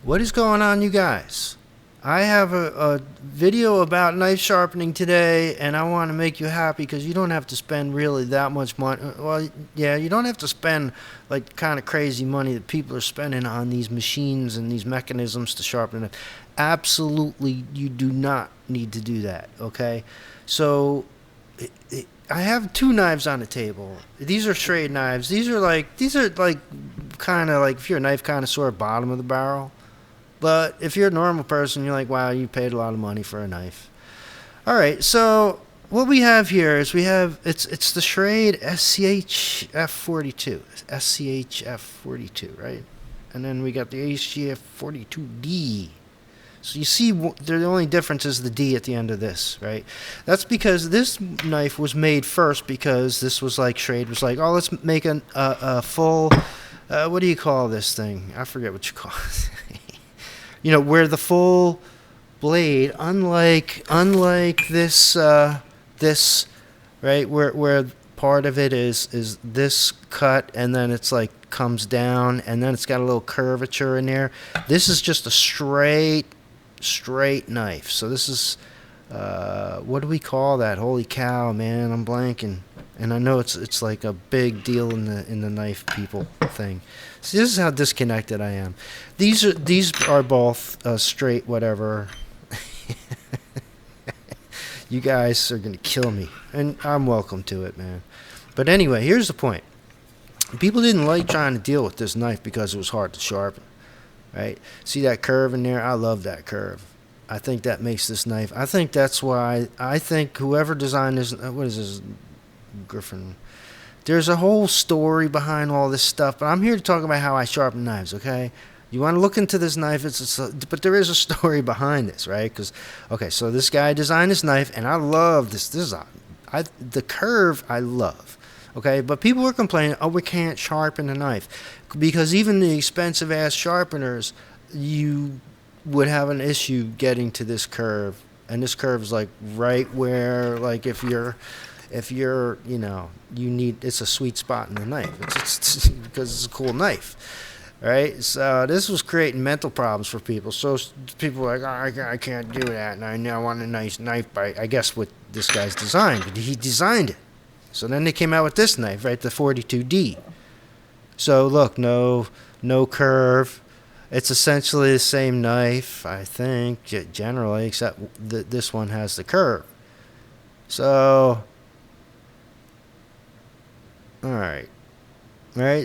What is going on, you guys? I have a video about knife sharpening today, and I want to make you happy because you don't have to spend really that much money. Well, yeah, you don't have to spend like kind of crazy money that people are spending on these machines and these mechanisms to sharpen it. Absolutely, you do not need to do that, okay? So, I have two knives on the table. These are straight knives. These are like kind of like if you're a knife connoisseur, bottom of the barrel. But if you're a normal person, you're like, wow, you paid a lot of money for a knife. All right, so what we have here is it's the Schrade SCHF42, SCHF42, right? And then we got the HGF42D. So you see, the only difference is the D at the end of this, right? That's because this knife was made first because this was like Schrade was like, oh, let's make a full, what do you call this thing? I forget what you call it. Where the full blade, unlike this, this, right, where part of it is this cut and then it's like comes down and then it's got a little curvature in there. This is just a straight knife. So this is, what do we call that? Holy cow, man, I'm blanking. And I know it's like a big deal in the knife people thing. See, this is how disconnected I am. These are both straight whatever. You guys are gonna kill me, and I'm welcome to it, man. But anyway, here's the point. People didn't like trying to deal with this knife because it was hard to sharpen. Right? See that curve in there? I love that curve. I think that makes this knife. I think that's why I think whoever designed this, what is this, Griffin? There's a whole story behind all this stuff, but I'm here to talk about how I sharpen knives, okay? You want to look into this knife, but there is a story behind this, right? Because, okay, so this guy designed this knife, and I love this. The curve I love, okay? But people were complaining, oh, we can't sharpen the knife. Because even the expensive-ass sharpeners, you would have an issue getting to this curve. And this curve is, like, right where, like, if you're you need, it's a sweet spot in the knife. It's because it's a cool knife, right? So this was creating mental problems for people. So people were like, oh, I can't do that, and I now want a nice knife by, I guess, what this guy's designed. He designed it. So then they came out with this knife, right, the 42D. So look, no curve. It's essentially the same knife, I think, generally, except this one has the curve. So, all right.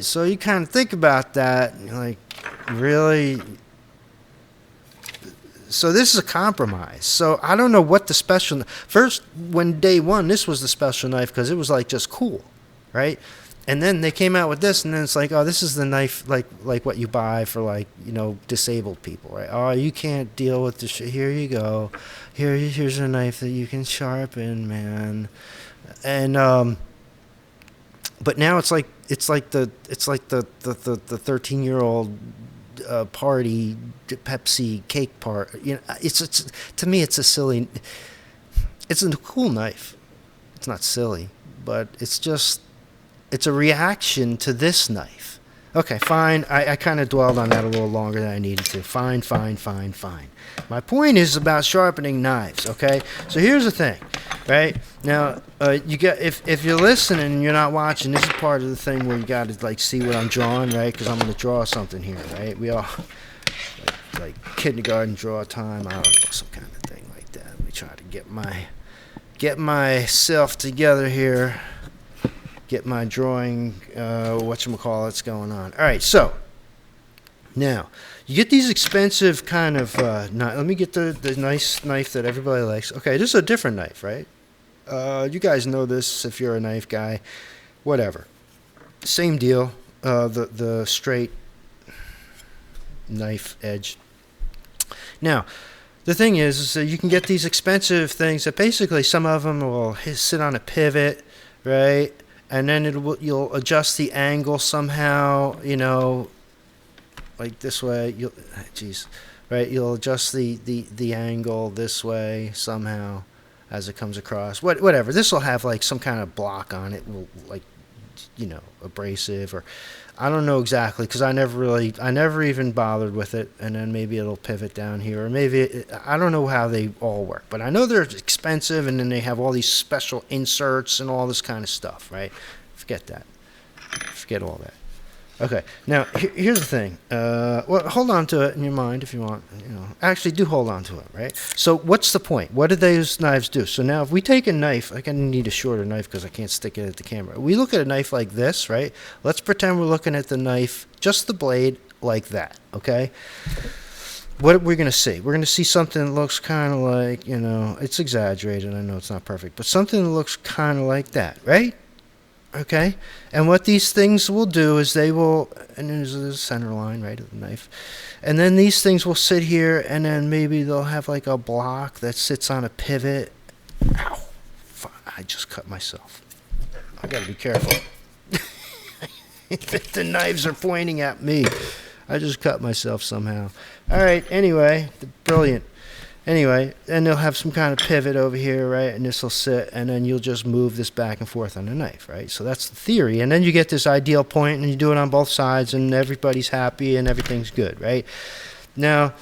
So you kind of think about that, like, really? So this is a compromise. So I don't know what the special, first, when day one, this was the special knife because it was like just cool, right? And then they came out with this, and then it's like, oh, this is the knife, like what you buy for, like, disabled people, right? Oh, you can't deal with this shit. Here you go. Here's a knife that you can sharpen, man. And but now it's like the 13-year-old party Pepsi cake part. It's to me it's a cool knife. It's not silly, but it's a reaction to this knife. Okay, fine. I kind of dwelled on that a little longer than I needed to. Fine. My point is about sharpening knives, okay? So here's the thing, right? Now, you got if you're listening and you're not watching, this is part of the thing where you got to, like, see what I'm drawing, right? Because I'm going to draw something here, right? We all, like kindergarten draw time, I don't know, some kind of thing like that. Let me try to get myself together here. Get my drawing, whatchamacallit's going on. All right, so now you get these expensive kind of let me get the nice knife that everybody likes. Okay, this is a different knife, right? You guys know this if you're a knife guy. Whatever. Same deal. The straight knife edge. Now, the thing is that you can get these expensive things that basically some of them will sit on a pivot, right? And then you'll adjust the angle somehow, like this way. You'll adjust the angle this way somehow as it comes across. Whatever. This will have like some kind of block on it, like abrasive, or I don't know exactly because I never even bothered with it, and then maybe it'll pivot down here, or maybe I don't know how they all work, but I know they're expensive, and then they have all these special inserts and all this kind of stuff, right? Forget that. Forget all that. Okay, now here's the thing. Well, hold on to it in your mind if you want. Actually, do hold on to it, right? So, what's the point? What do those knives do? So now, if we take a knife, I need a shorter knife because I can't stick it at the camera. We look at a knife like this, right? Let's pretend we're looking at the knife, just the blade, like that. Okay. What are we going to see? We're going to see something that looks kind of like, it's exaggerated. I know it's not perfect, but something that looks kind of like that, right? Okay, and what these things will do is they will, and there's a center line, right, of the knife, and then these things will sit here, and then maybe they'll have like a block that sits on a pivot. Ow, I just cut myself. I gotta be careful. The knives are pointing at me. I just cut myself somehow. All right, anyway, brilliant. Anyway, and they'll have some kind of pivot over here, right? And this will sit, and then you'll just move this back and forth on the knife, right? So that's the theory. And then you get this ideal point, and you do it on both sides, and everybody's happy, and everything's good, right? Now,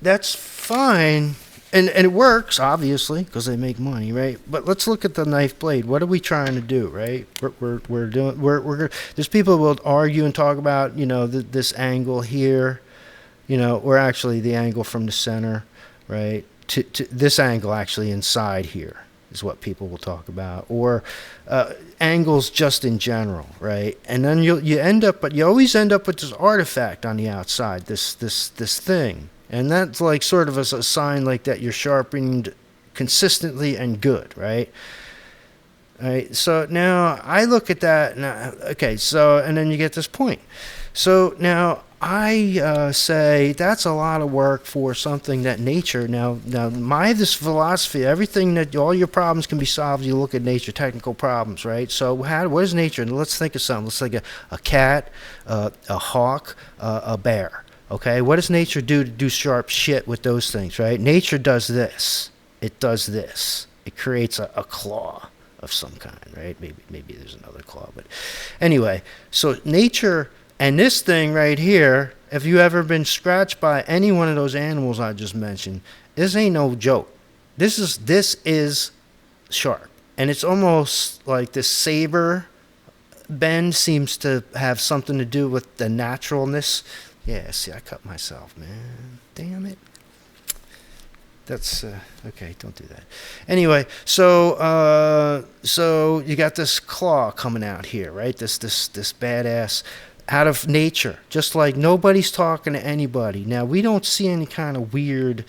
that's fine, and it works, obviously, because they make money, right? But let's look at the knife blade. What are we trying to do, right? There's people who will argue and talk about, this angle here, or actually the angle from the center, right, to this angle actually inside here is what people will talk about, or angles just in general, right? And then you always end up with this artifact on the outside, this thing, and that's like sort of a sign like that you're sharpened consistently and good, right? All right. So now I look at that, and then you get this point. So now I say that's a lot of work for something that nature. Now this philosophy, all your problems can be solved. You look at nature, technical problems, right? So what is nature? And let's think of something. Let's think of a cat, a hawk, a bear. Okay, what does nature do to do sharp shit with those things, right? Nature does this. It does this. It creates a claw of some kind, right? Maybe there's another claw, but anyway. So nature. And this thing right here, if you ever been scratched by any one of those animals I just mentioned, this ain't no joke. This is sharp. And it's almost like this saber bend seems to have something to do with the naturalness. Yeah, see, I cut myself, man. Damn it. That's okay. Don't do that. Anyway, so you got this claw coming out here, right? This badass out of nature, just like nobody's talking to anybody. Now we don't see any kind of weird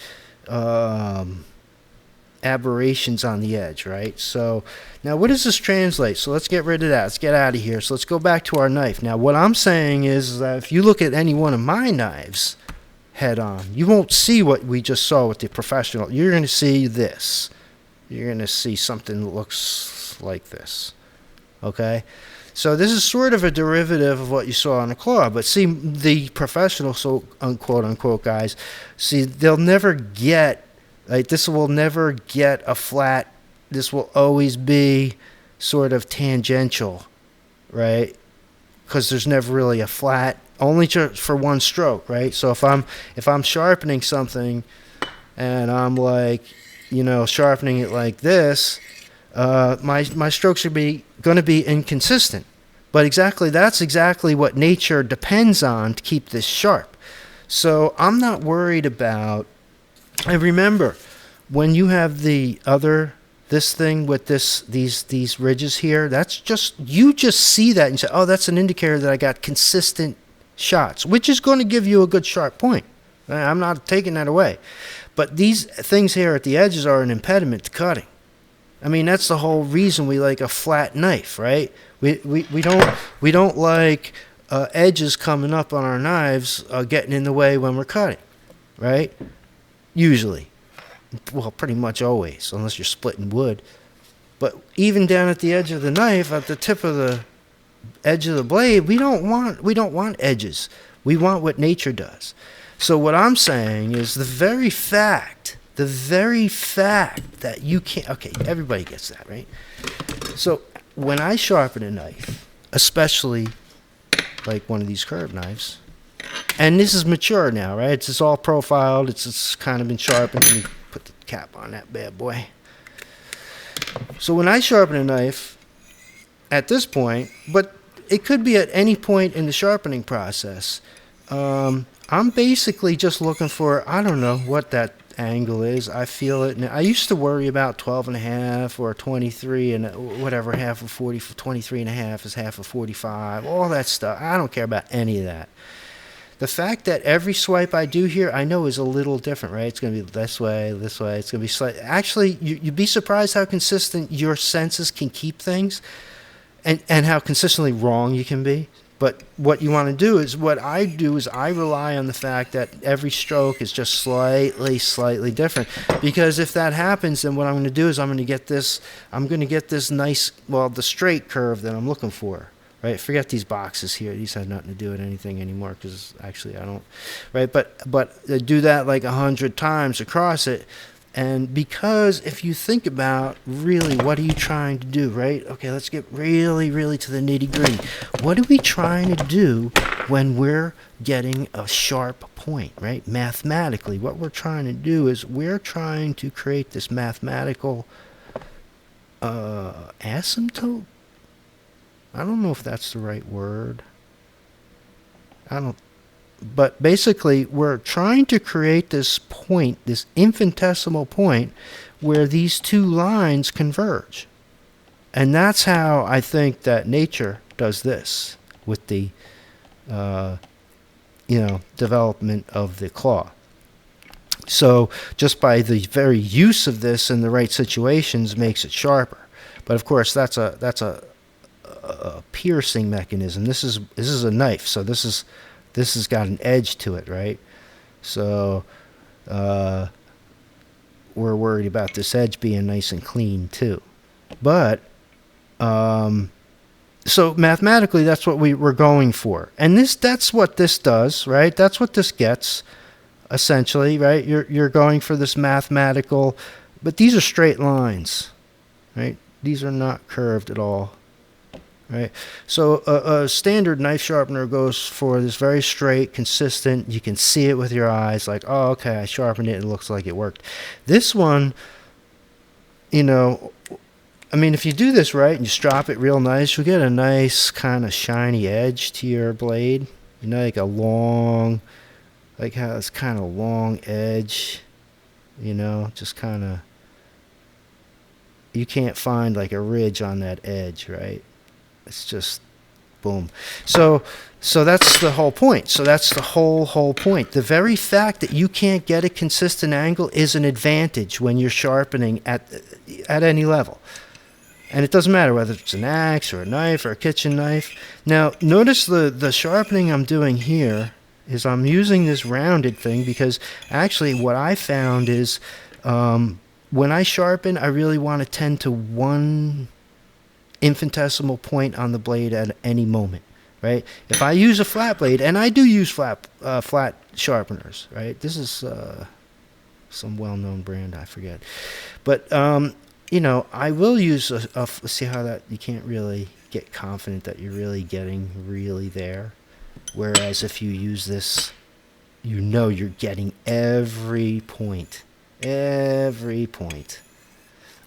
aberrations on the edge, right? So now what does this translate? So let's get rid of that. Let's get out of here. So let's go back to our knife. Now what I'm saying is that if you look at any one of my knives head on, you won't see what we just saw with the professional. You're going to see this. You're going to see something that looks like this. Okay? So this is sort of a derivative of what you saw on the claw. But see, the professional, so unquote, unquote guys, see, they'll never get, like, this will never get a flat. This will always be sort of tangential, right? Because there's never really a flat, only for one stroke, right? So if I'm sharpening something and I'm like, sharpening it like this, my strokes are going to be inconsistent. But that's exactly what nature depends on to keep this sharp. So I'm not worried about. And remember, when you have this thing with these ridges here, you just see that and say, oh, that's an indicator that I got consistent shots, which is going to give you a good sharp point. I'm not taking that away. But these things here at the edges are an impediment to cutting. I mean, that's the whole reason we like a flat knife, right? We don't like edges coming up on our knives getting in the way when we're cutting, right? Usually. Well, pretty much always, unless you're splitting wood. But even down at the edge of the knife, at the tip of the edge of the blade, we don't want edges. We want what nature does. So what I'm saying is the very fact that you can't, okay, everybody gets that, right? So when I sharpen a knife, especially like one of these curved knives. And this is mature now, right? It's all profiled. It's kind of been sharpened. Let me put the cap on that bad boy. So when I sharpen a knife at this point, but it could be at any point in the sharpening process, I'm basically just looking for, I don't know what that angle is. I feel it. And I used to worry about 12 and a half or 23 and whatever, half of 40, 23 and a half is half of 45, all that stuff. I don't care about any of that. The fact that every swipe I do here, I know is a little different, right? It's going to be this way, this way. It's going to be slight. Actually, you'd be surprised how consistent your senses can keep things, and how consistently wrong you can be. But what you want to do is, what I do is I rely on the fact that every stroke is just slightly different. Because if that happens, then what I'm going to do is I'm going to get this nice, well, the straight curve that I'm looking for. Right, forget these boxes here. These have nothing to do with anything anymore because actually I don't. Right, but do that like 100 times across it, and because if you think about really what are you trying to do, right? Okay, let's get really to the nitty-gritty. What are we trying to do when we're getting a sharp point, right? Mathematically, what we're trying to do is we're trying to create this mathematical asymptote. I don't know if that's the right word. But basically, we're trying to create this point, this infinitesimal point, where these two lines converge. And that's how I think that nature does this with the, development of the claw. So just by the very use of this in the right situations makes it sharper. But of course, that's a piercing mechanism. This is a knife, so this has got an edge to it, right? So we're worried about this edge being nice and clean too. But so mathematically, that's what we're going for, and that's what this does, right? That's what this gets, essentially, right? You're going for this mathematical, but these are straight lines, right? These are not curved at all. Right, so a standard knife sharpener goes for this very straight, consistent. You can see it with your eyes, like, oh, okay, I sharpened it. It looks like it worked. This one, if you do this right and you strop it real nice, you'll get a nice kind of shiny edge to your blade. Like a long, like how it's kind of long edge. Just kind of. You can't find like a ridge on that edge, right? It's just boom. So that's the whole point. So that's the whole point. The very fact that you can't get a consistent angle is an advantage when you're sharpening at any level. And it doesn't matter whether it's an axe or a knife or a kitchen knife. Now, notice the sharpening I'm doing here is I'm using this rounded thing because actually what I found is when I sharpen, I really want to tend to one infinitesimal point on the blade at any moment, right? If I use a flat blade, and I do use flat sharpeners, right? This is some well-known brand, I forget, but I will use see how that you can't really get confident that you're really getting there, whereas if you use this, you're getting every point.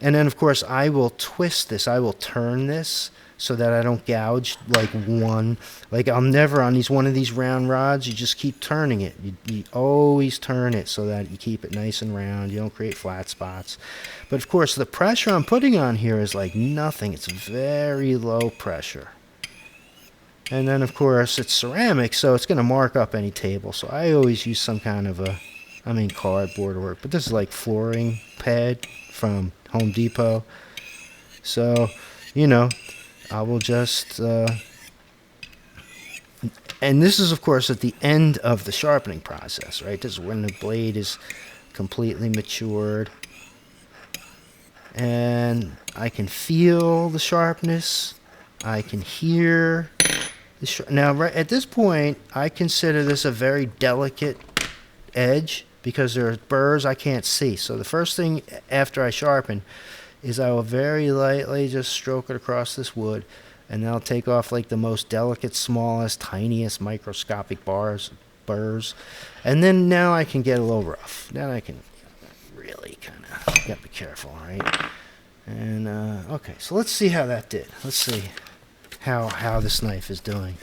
And then, of course, I will twist this. I will turn this so that I don't gouge like one. Like I'm never on one of these round rods. You just keep turning it. You always turn it so that you keep it nice and round. You don't create flat spots. But, of course, the pressure I'm putting on here is like nothing. It's very low pressure. And then, of course, it's ceramic, so it's going to mark up any table. So I always use some kind of cardboard work. But this is like flooring pad from Home Depot. So, I will just, and this is, of course, at the end of the sharpening process, right? This is when the blade is completely matured. And I can feel the sharpness. I can hear the now, right at this point, I consider this a very delicate edge, because there are burrs I can't see. So the first thing after I sharpen is I will very lightly just stroke it across this wood. and then I'll take off like the most delicate, smallest, tiniest, microscopic burrs, and then now I can get a little rough. Then I can really kind of gotta be careful, right? And okay, so let's see how that did. Let's see how this knife is doing.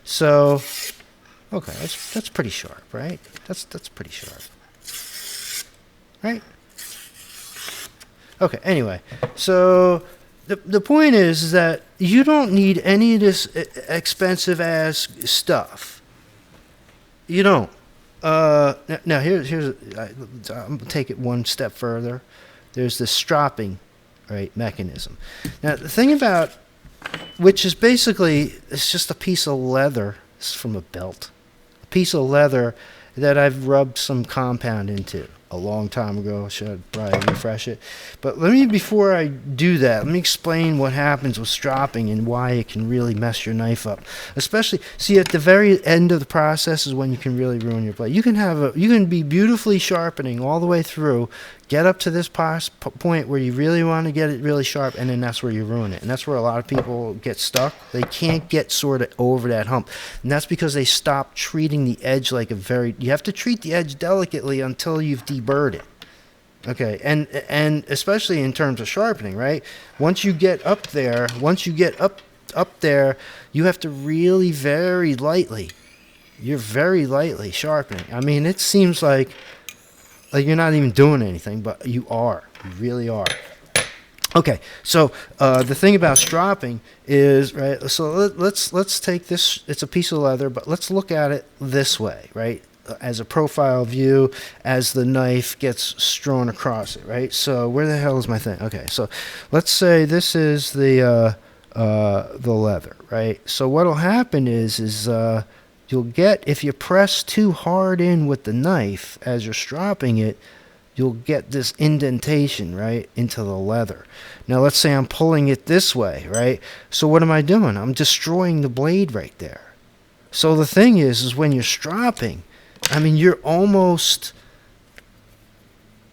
So okay, that's pretty sharp, right? That's pretty sharp, right? Okay, anyway, so the point is that you don't need any of this expensive ass stuff. You don't. Now here's I'm gonna take it one step further. There's this stropping, right, mechanism. Now the thing about, which is basically, it's just a piece of leather. This is from a belt. A piece of leather that I've rubbed some compound into a long time ago. Should probably refresh it. But before I do that, let me explain what happens with stropping and why it can really mess your knife up. Especially, see, at the very end of the process is when you can really ruin your blade. You can be beautifully sharpening all the way through, get up to this point where you really want to get it really sharp, and then that's where you ruin it. And that's where a lot of people get stuck. They can't get sort of over that hump. And that's because they stop treating the edge like you have to treat the edge delicately until you've deburred it. Okay, and especially in terms of sharpening, right? Once you get up there, you have to really very lightly. You're very lightly sharpening. I mean, it seems like you're not even doing anything, but you are. You really are. Okay, so the thing about stropping is, right, so let's take this, it's a piece of leather, but let's look at it this way, right, as a profile view as the knife gets strewn across it, right? So where the hell is my thing? Okay, so let's say this is the leather, right? So what'll happen is you'll get, if you press too hard in with the knife as you're stropping it, you'll get this indentation, right, into the leather. Now let's say I'm pulling it this way, right? So what am I doing? I'm destroying the blade right there. So the thing is when you're stropping, I mean, you're almost,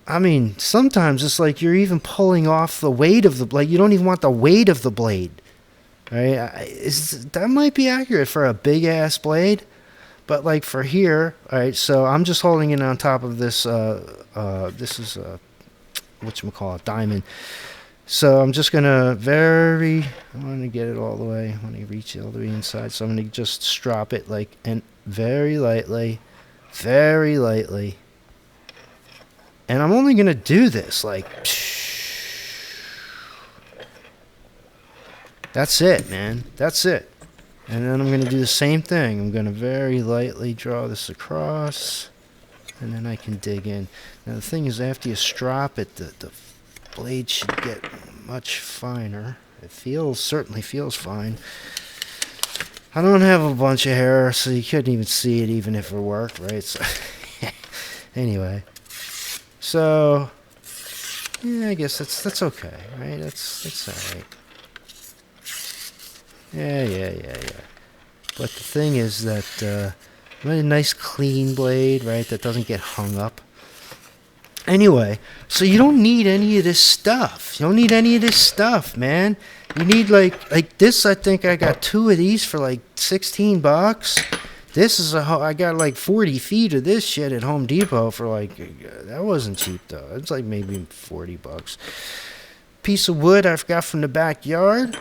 I mean, sometimes it's like you're even pulling off the weight of the blade. You don't even want the weight of the blade. Right? That might be accurate for a big ass blade, but like for here, all right. So I'm just holding it on top of this. This is whatchamacallit, diamond. So I'm just gonna I want to get it all the way. I want to reach it all the way inside. So I'm gonna just strop it and very lightly, and I'm only gonna do this like. That's it, man. That's it. And then I'm going to do the same thing. I'm going to very lightly draw this across, and then I can dig in. Now the thing is, after you strop it, the blade should get much finer. It certainly feels fine. I don't have a bunch of hair, so you couldn't even see it even if it worked, right? So anyway. So, yeah, I guess that's okay, right? That's all right. Yeah. But the thing is that a nice clean blade, right, that doesn't get hung up. Anyway, so you don't need any of this stuff. You don't need any of this stuff, man. You need like this. I think I got 2 of these for like $16. This is I got like 40 feet of this shit at Home Depot for like, that wasn't cheap though. It's like maybe $40. Piece of wood I got from the backyard.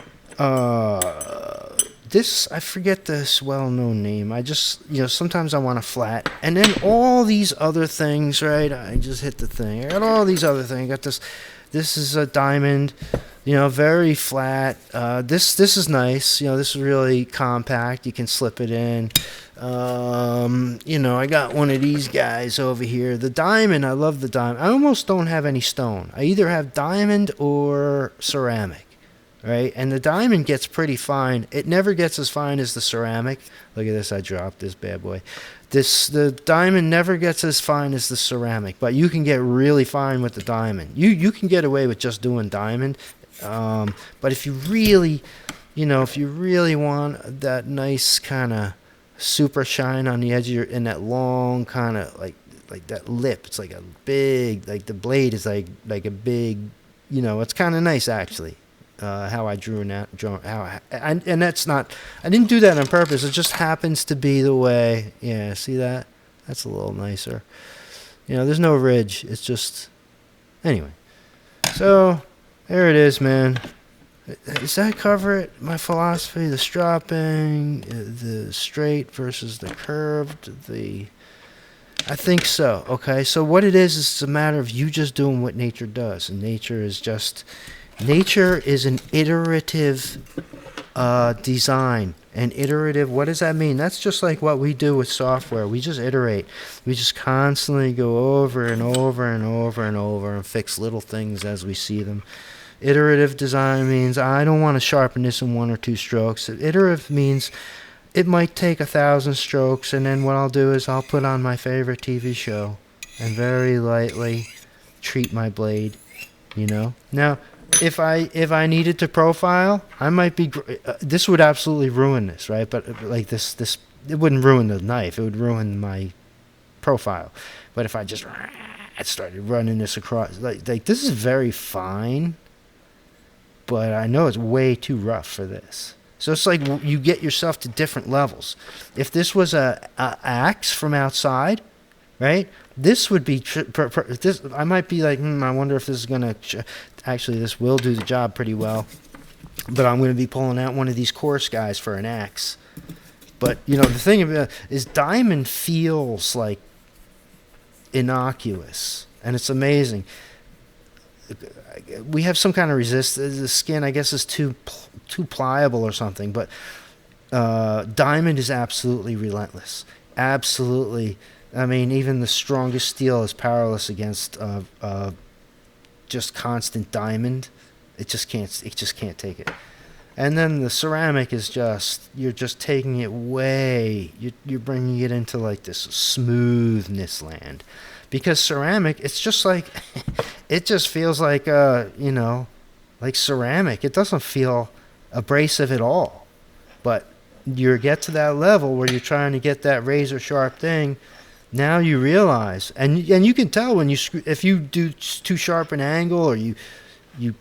This, I forget this well-known name. I just, sometimes I want a flat. And then all these other things, right? I just hit the thing. I got all these other things. I got this. This is a diamond, very flat. This is nice. This is really compact. You can slip it in. I got one of these guys over here. The diamond, I love the diamond. I almost don't have any stone. I either have diamond or ceramic. Right, and the diamond gets pretty fine. It never gets as fine as the ceramic. Look at this, I dropped this bad boy. The diamond never gets as fine as the ceramic, but you can get really fine with the diamond. You can get away with just doing diamond, but if you really, want that nice kind of super shine on the edge of and that long kind of like that lip, it's like a big, like the blade is like a big, it's kind of nice actually. how I drew and that's not, I didn't do that on purpose. It just happens to be the way. Yeah, see that? That's a little nicer. There's no ridge. It's just, anyway. So there it is, man. Does that cover it? My philosophy, the stropping, the straight versus the curved, I think so. Okay, so what it is it's a matter of you just doing what nature does, and nature is an iterative design. An iterative, what does that mean? That's just like what we do with software. We just iterate. We just constantly go over and over and over and over and fix little things as we see them. Iterative design means I don't want to sharpen this in 1 or 2 strokes. Iterative means it might take 1,000 strokes, and then what I'll do is I'll put on my favorite TV show and very lightly treat my blade, Now, if I needed to profile, I might be. This would absolutely ruin this, right? But like this, it wouldn't ruin the knife. It would ruin my profile. But if I just started running this across, like this is very fine, but I know it's way too rough for this. So it's like you get yourself to different levels. If this was a axe from outside, right? This would be this. I might be like, I wonder if this is gonna. Actually, this will do the job pretty well. But I'm going to be pulling out one of these coarse guys for an axe. But the thing about is, diamond feels like innocuous, and it's amazing. We have some kind of resistance. The skin, I guess, is too pliable or something. But diamond is absolutely relentless. Absolutely. I mean, even the strongest steel is powerless against just constant diamond. It just can't take it. And then the ceramic is you're just taking it way, you're bringing it into like this smoothness land. Because ceramic, it's just like, it just feels like, like ceramic. It doesn't feel abrasive at all. But you get to that level where you're trying to get that razor sharp thing. Now you realize, and you can tell when if you do too sharp an angle, or you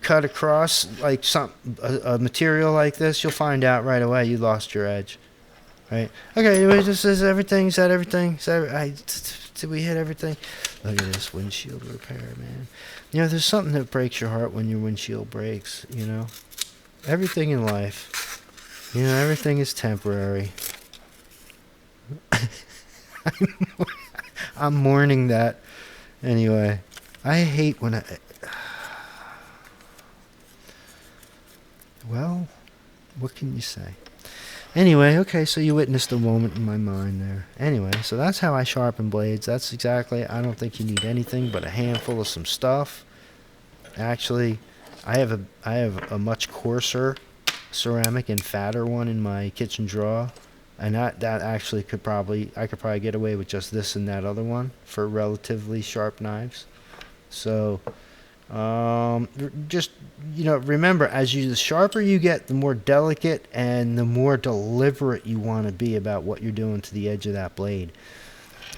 cut across like a material like this, you'll find out right away you lost your edge, right? Okay, anyway, this is everything. Is that everything? Did we hit everything? Look at this windshield repair, man. There's something that breaks your heart when your windshield breaks. Everything in life, everything is temporary. I'm mourning that. Anyway, I hate when well, what can you say? Anyway, okay, so you witnessed a moment in my mind there. Anyway, so that's how I sharpen blades. That's exactly, I don't think you need anything but a handful of some stuff. Actually, I have a much coarser ceramic and fatter one in my kitchen drawer. And that actually I could probably get away with just this and that other one for relatively sharp knives. So, just, remember, the sharper you get, the more delicate and the more deliberate you want to be about what you're doing to the edge of that blade.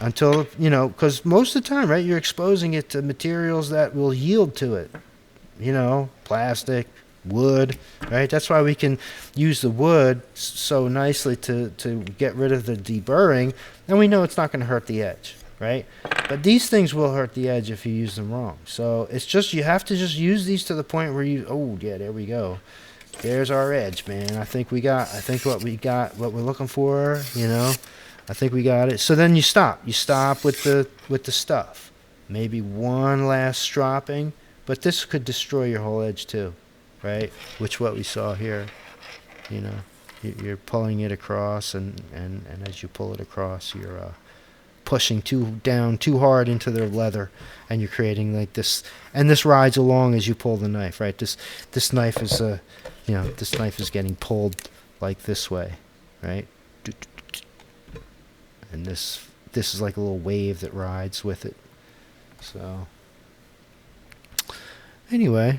Until, because most of the time, right, you're exposing it to materials that will yield to it. Plastic, wood, right? That's why we can use the wood so nicely to get rid of the deburring, and we know it's not going to hurt the edge, right? But these things will hurt the edge if you use them wrong. So it's just, you have to just use these to the point where there we go. There's our edge, man. I think what we're looking for, I think we got it. So then you stop with the stuff. Maybe one last stropping, but this could destroy your whole edge too. Right, which what we saw here, you're pulling it across, and as you pull it across, you're pushing down too hard into the leather, and you're creating like this, and this rides along as you pull the knife, right? This knife is this knife is getting pulled like this way, right? And this is like a little wave that rides with it. So anyway.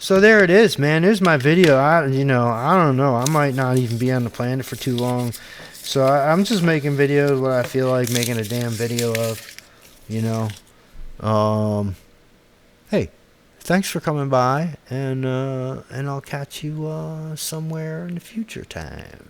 So there it is, man. There's my video. I don't know. I might not even be on the planet for too long. So I'm just making videos what I feel like making a damn video of, Hey, thanks for coming by, and I'll catch you somewhere in the future time.